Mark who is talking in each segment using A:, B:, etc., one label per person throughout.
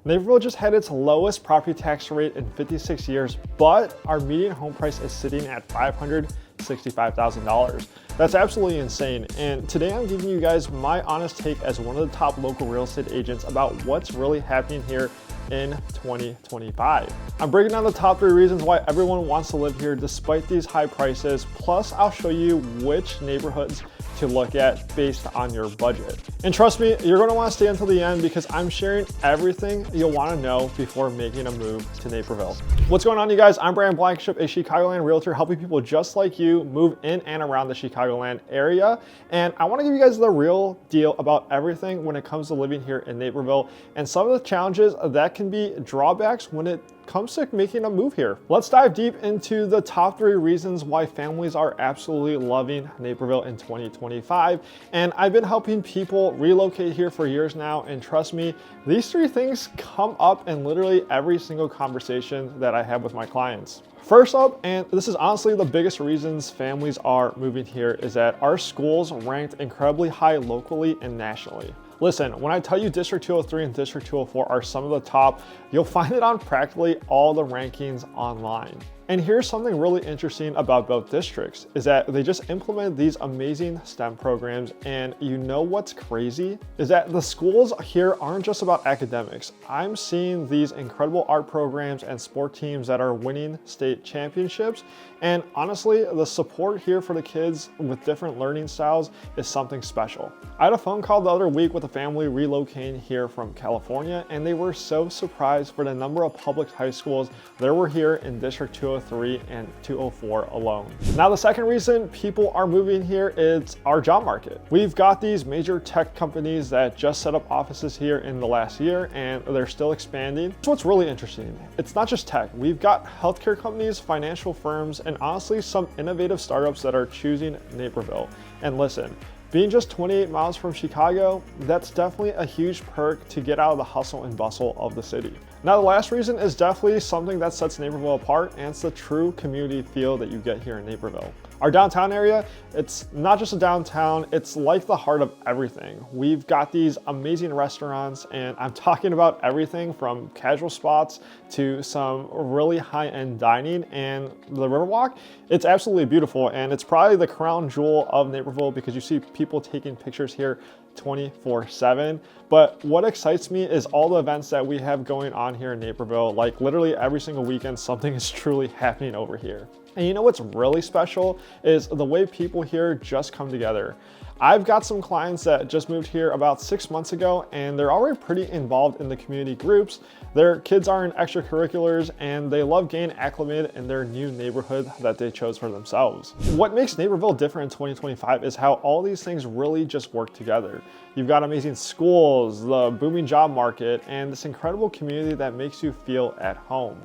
A: Naperville just had its lowest property tax rate in 56 years, but our median home price is sitting at $565,000. That's absolutely insane. And today I'm giving you guys my honest take as one of the top local real estate agents about what's really happening here in 2025. I'm breaking down the top 3 reasons why everyone wants to live here despite these high prices. Plus, I'll show you which neighborhoods to look at based on your budget. And trust me, you're gonna wanna stay until the end because I'm sharing everything you'll wanna know before making a move to Naperville. What's going on, you guys? I'm Blankenship, a Chicagoland realtor helping people just like you move in and around the Chicagoland area. And I wanna give you guys the real deal about everything when it comes to living here in Naperville and some of the challenges that can be drawbacks when it comes to making a move here. Let's dive deep into the top 3 reasons why families are absolutely loving Naperville in 2025. And I've been helping people relocate here for years now, and trust me, these 3 things come up in literally every single conversation that I have with my clients. First up, and this is honestly the biggest reasons families are moving here, is that our schools ranked incredibly high locally and nationally. Listen, when I tell you District 203 and District 204 are some of the top, you'll find it on practically all the rankings online. And here's something really interesting about both districts is that they just implemented these amazing STEM programs. And you know what's crazy is that the schools here aren't just about academics. I'm seeing these incredible art programs and sport teams that are winning state championships. And honestly, the support here for the kids with different learning styles is something special. I had a phone call the other week with a family relocating here from California, and they were so surprised for the number of public high schools there were here in District 203 and 204 alone. Now, the second reason people are moving here is our job market. We've got these major tech companies that just set up offices here in the last year, and they're still expanding. That's what's really interesting. It's not just tech. We've got healthcare companies, financial firms, and honestly, some innovative startups that are choosing Naperville. And listen, being just 28 miles from Chicago, that's definitely a huge perk to get out of the hustle and bustle of the city. Now, the last reason is definitely something that sets Naperville apart, and it's the true community feel that you get here in Naperville. Our downtown area, it's not just a downtown, it's like the heart of everything. We've got these amazing restaurants, and I'm talking about everything from casual spots to some really high-end dining, and the Riverwalk, it's absolutely beautiful, and it's probably the crown jewel of Naperville because you see people taking pictures here 24/7. But what excites me is all the events that we have going on here in Naperville. Like literally every single weekend, something is truly happening over here. And you know what's really special is the way people here just come together. I've got some clients that just moved here about 6 months ago, and they're already pretty involved in the community groups. Their kids are in extracurriculars, and they love getting acclimated in their new neighborhood that they chose for themselves. What makes Naperville different in 2025 is how all these things really just work together. You've got amazing schools, the booming job market, and this incredible community that makes you feel at home.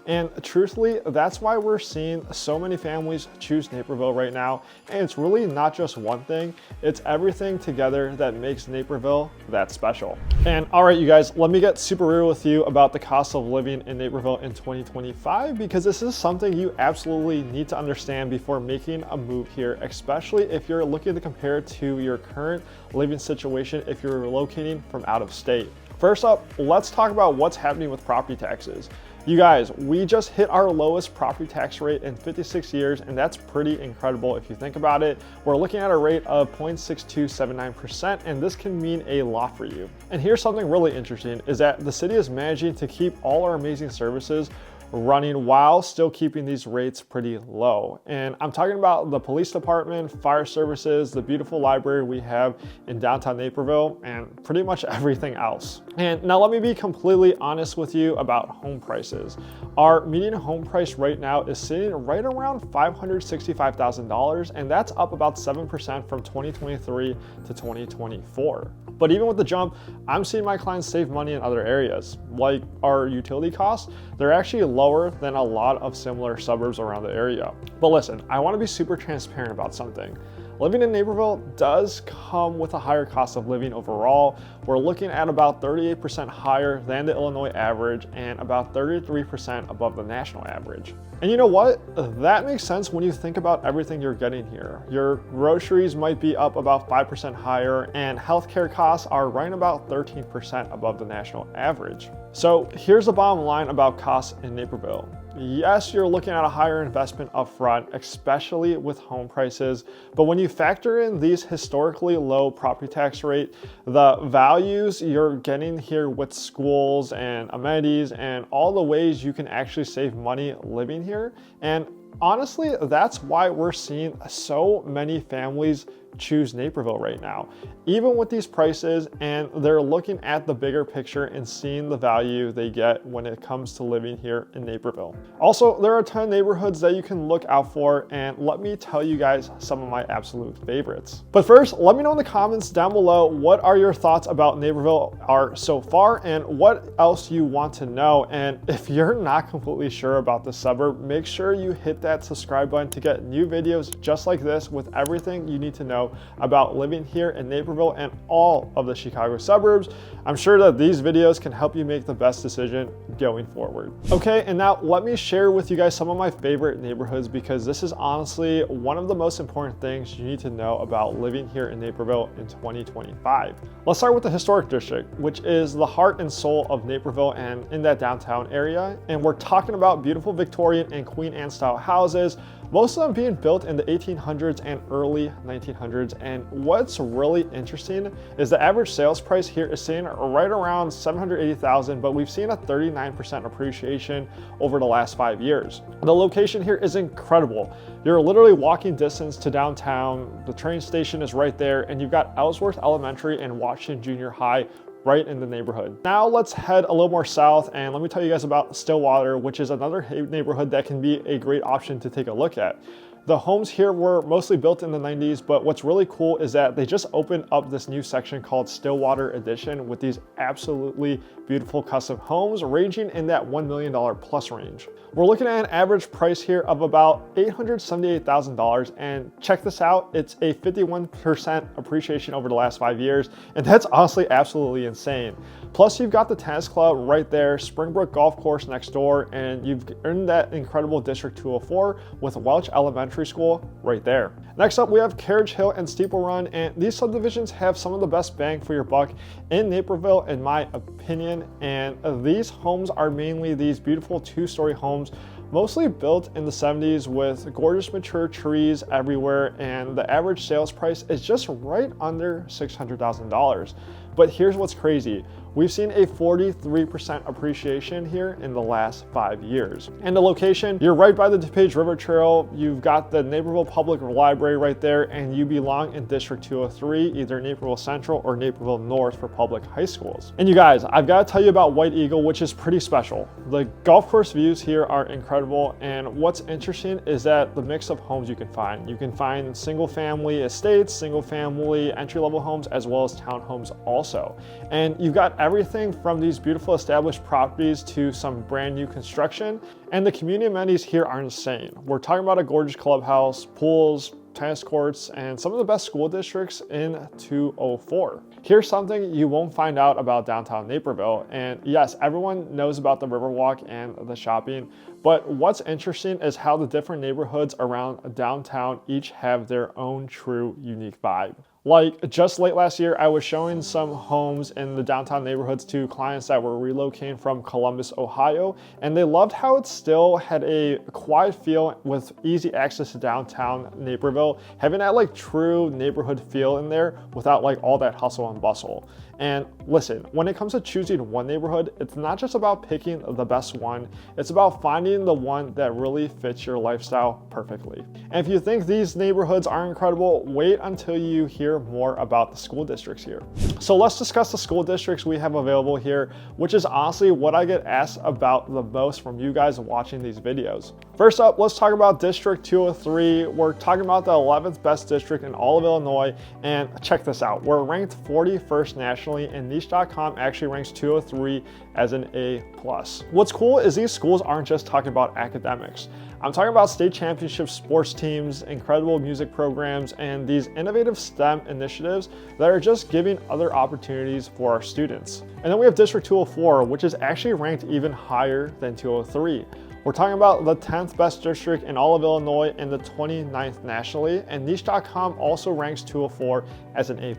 A: And truthfully, that's why we're seeing so many families choose Naperville right now. And it's really not just one thing, it's everything together that makes Naperville that special. And all right, you guys, let me get super real with you about the cost of living in Naperville in 2025, because this is something you absolutely need to understand before making a move here, especially if you're looking to compare it to your current living situation if you're relocating from out of state. First up, let's talk about what's happening with property taxes. You guys, we just hit our lowest property tax rate in 56 years, and that's pretty incredible if you think about it. We're looking at a rate of 0.6279%, and this can mean a lot for you. And here's something really interesting, is that the city is managing to keep all our amazing services running while still keeping these rates pretty low. And I'm talking about the police department, fire services, the beautiful library we have in downtown Naperville, and pretty much everything else. And now let me be completely honest with you about home prices. Our median home price right now is sitting right around $565,000, and that's up about 7% from 2023 to 2024. But even with the jump, I'm seeing my clients save money in other areas. Like our utility costs, they're actually lower than a lot of similar suburbs around the area. But listen, I want to be super transparent about something. living in Naperville does come with a higher cost of living overall. We're looking at about 38% higher than the Illinois average and about 33% above the national average. And you know what? That makes sense when you think about everything you're getting here. Your groceries might be up about 5% higher, and healthcare costs are right about 13% above the national average. So here's the bottom line about costs in Naperville. Yes, you're looking at a higher investment upfront, especially with home prices, but when you factor in these historically low property tax rate, the values you're getting here with schools and amenities and all the ways you can actually save money living here, and honestly, that's why we're seeing so many families choose Naperville right now, even with these prices, and they're looking at the bigger picture and seeing the value they get when it comes to living here in Naperville. Also, there are a ton of neighborhoods that you can look out for, and let me tell you guys some of my absolute favorites. But first, let me know in the comments down below what are your thoughts about Naperville are so far and what else you want to know. And if you're not completely sure about the suburb, make sure you hit that subscribe button to get new videos just like this with everything you need to know about living here in Naperville and all of the Chicago suburbs. I'm sure that these videos can help you make the best decision going forward. Okay, and now let me share with you guys some of my favorite neighborhoods, because this is honestly one of the most important things you need to know about living here in Naperville in 2025. Let's start with the historic district, which is the heart and soul of Naperville and in that downtown area. And we're talking about beautiful Victorian and Queen Anne style houses, most of them being built in the 1800s and early 1900s. And what's really interesting is the average sales price here is sitting right around $780,000, but we've seen a 39% appreciation over the last 5 years. The location here is incredible. You're literally walking distance to downtown. The train station is right there, and you've got Ellsworth Elementary and Washington Junior High right in the neighborhood. Now let's head a little more south, and let me tell you guys about Stillwater, which is another neighborhood that can be a great option to take a look at. The homes here were mostly built in the 90s, but what's really cool is that they just opened up this new section called Stillwater Edition with these absolutely beautiful custom homes ranging in that $1 million plus range. We're looking at an average price here of about $878,000, and check this out, it's a 51% appreciation over the last 5 years, and that's honestly absolutely insane. Plus, you've got the tennis club right there, Springbrook Golf Course next door, and you've earned that incredible District 204 with Welch Elementary School right there. Next up, we have Carriage Hill and Steeple Run, and these subdivisions have some of the best bang for your buck in Naperville, in my opinion. And these homes are mainly these beautiful two-story homes, mostly built in the 70s with gorgeous mature trees everywhere, and the average sales price is just right under $600,000. But here's what's crazy. We've seen a 43% appreciation here in the last 5 years. And the location, you're right by the DuPage River Trail. You've got the Naperville Public Library right there, and you belong in District 203, either Naperville Central or Naperville North for public high schools. And you guys, I've got to tell you about White Eagle, which is pretty special. The golf course views here are incredible, and what's interesting is that the mix of homes you can find. You can find single family estates, single family entry-level homes, as well as townhomes also. And you've got everything from these beautiful established properties to some brand new construction, and the community amenities here are insane. We're talking about a gorgeous clubhouse, pools, tennis courts, and some of the best school districts in 204. Here's something you won't find out about downtown Naperville, and yes, everyone knows about the Riverwalk and the shopping, but what's interesting is how the different neighborhoods around downtown each have their own true unique vibe. Like just late last year, I was showing some homes in the downtown neighborhoods to clients that were relocating from Columbus, Ohio, and they loved how it still had a quiet feel with easy access to downtown Naperville, having that like true neighborhood feel in there without like all that hustle and bustle. And listen, when it comes to choosing one neighborhood, it's not just about picking the best one, it's about finding the one that really fits your lifestyle perfectly. And if you think these neighborhoods are incredible, wait until you hear more about the school districts here. So let's discuss the school districts we have available here, which is honestly what I get asked about the most from you guys watching these videos. First up, let's talk about District 203. We're talking about the 11th best district in all of Illinois, and check this out. We're ranked 41st nationally, and niche.com actually ranks 203 as an A+. What's cool is these schools aren't just talking about academics. I'm talking about state championship sports teams, incredible music programs, and these innovative STEM initiatives that are just giving other opportunities for our students. And then we have District 204, which is actually ranked even higher than 203. We're talking about the 10th best district in all of Illinois and the 29th nationally, and niche.com also ranks 204 as an A+.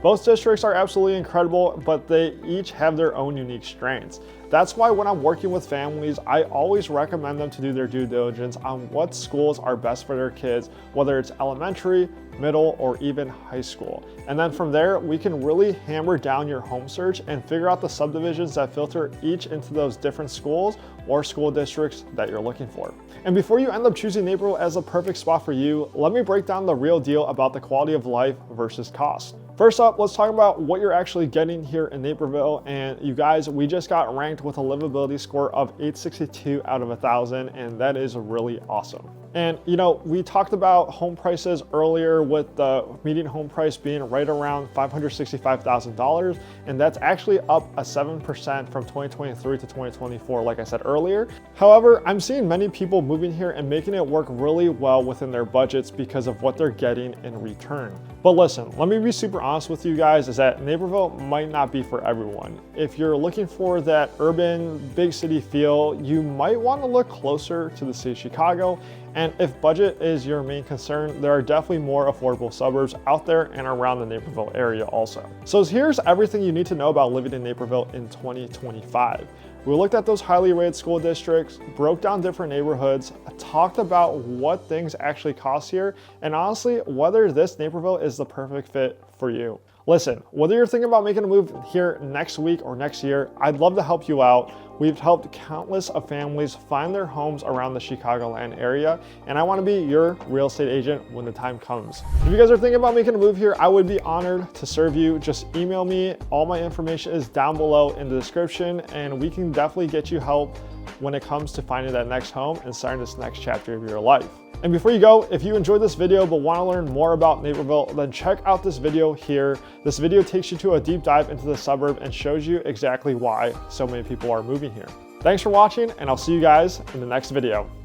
A: Both districts are absolutely incredible, but they each have their own unique strengths. That's why when I'm working with families, I always recommend them to do their due diligence on what schools are best for their kids, whether it's elementary, middle, or even high school. And then from there, we can really hammer down your home search and figure out the subdivisions that filter each into those different schools or school districts that you're looking for. And before you end up choosing Naperville as a perfect spot for you, let me break down the real deal about the quality of life versus cost. First up, let's talk about what you're actually getting here in Naperville. And you guys, we just got ranked with a livability score of 862 out of 1,000, and that is really awesome. And you know, we talked about home prices earlier with the median home price being right around $565,000, and that's actually up 7% from 2023 to 2024, like I said earlier. However, I'm seeing many people moving here and making it work really well within their budgets because of what they're getting in return. But listen, let me be super honest with you guys, is that Naperville might not be for everyone. If you're looking for that urban, big city feel, you might want to look closer to the city of Chicago. And if budget is your main concern, there are definitely more affordable suburbs out there and around the Naperville area also. So here's everything you need to know about living in Naperville in 2025. We looked at those highly rated school districts, broke down different neighborhoods, talked about what things actually cost here, and honestly, whether this Naperville is the perfect fit for you. Listen, whether you're thinking about making a move here next week or next year, I'd love to help you out. We've helped countless of families find their homes around the Chicagoland area, and I want to be your real estate agent when the time comes. If you guys are thinking about making a move here, I would be honored to serve you. Just email me. All my information is down below in the description, and we can definitely get you help when it comes to finding that next home and starting this next chapter of your life. And before you go, if you enjoyed this video but want to learn more about Naperville, then check out this video here. This video takes you to a deep dive into the suburb and shows you exactly why so many people are moving here. Thanks for watching, and I'll see you guys in the next video.